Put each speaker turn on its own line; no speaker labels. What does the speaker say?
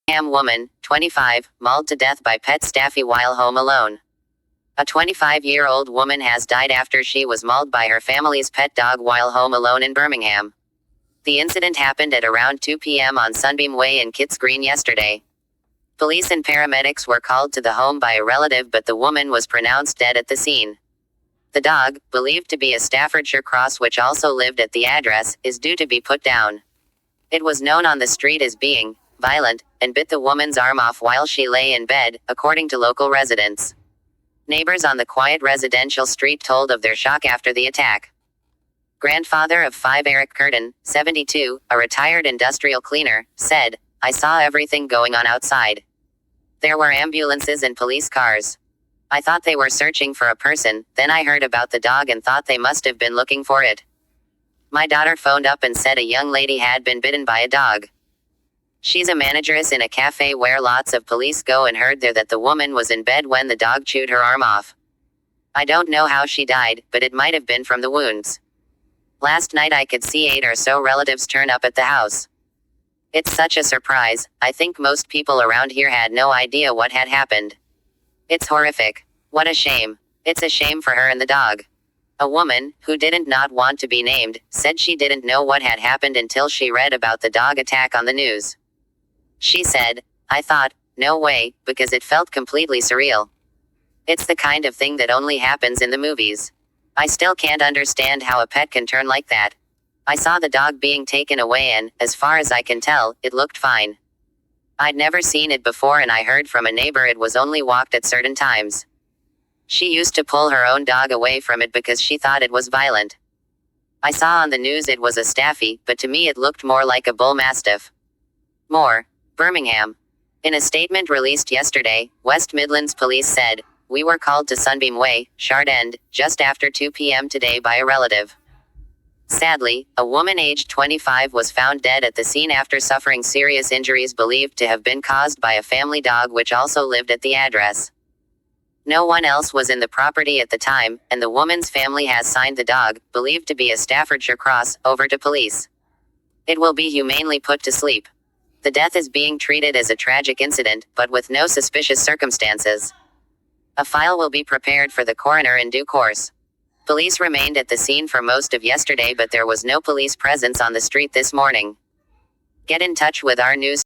Woman, 25, mauled to death by pet staffy while home alone. A 25-year-old woman has died after she was mauled by her family's pet dog while home alone in Birmingham. The incident happened at around 2 p.m. on Sunbeam Way in Kitts Green yesterday. Police and paramedics were called to the home by a relative, but the woman was pronounced dead at the scene. The dog, believed to be a Staffordshire Cross which also lived at the address, is due to be put down. It was known on the street as being violent and bit the woman's arm off while she lay in bed, according to local residents. Neighbors on the quiet residential street told of their shock after the attack. Grandfather of 5 Eric Curtin, 72, a retired industrial cleaner, said, "I saw everything going on outside. There were ambulances and police cars. I thought they were searching for a person, then I heard about the dog and thought they must have been looking for it. My daughter phoned up and said a young lady had been bitten by a dog. She's a manageress in a cafe where lots of police go and heard there that the woman was in bed when the dog chewed her arm off. I don't know how she died, but it might have been from the wounds. Last night I could see 8 or so relatives turn up at the house. It's such a surprise. I think most people around here had no idea what had happened. It's horrific. What a shame. It's a shame for her and the dog." A woman, who didn't not want to be named, said she didn't know what had happened until she read about the dog attack on the news. She said, "I thought, no way, because it felt completely surreal. It's the kind of thing that only happens in the movies. I still can't understand how a pet can turn like that. I saw the dog being taken away and, as far as I can tell, it looked fine. I'd never seen it before and I heard from a neighbor it was only walked at certain times. She used to pull her own dog away from it because she thought it was violent. I saw on the news it was a staffy, but to me it looked more like a bull mastiff." More. Birmingham. In a statement released yesterday, West Midlands Police said, "We were called to Sunbeam Way, Shard End, just after 2 p.m. today by a relative. Sadly, a woman aged 25 was found dead at the scene after suffering serious injuries believed to have been caused by a family dog which also lived at the address. No one else was in the property at the time, and the woman's family has signed the dog, believed to be a Staffordshire Cross, over to police. It will be humanely put to sleep. The death is being treated as a tragic incident, but with no suspicious circumstances. A file will be prepared for the coroner in due course." Police remained at the scene for most of yesterday, but there was no police presence on the street this morning. Get in touch with our news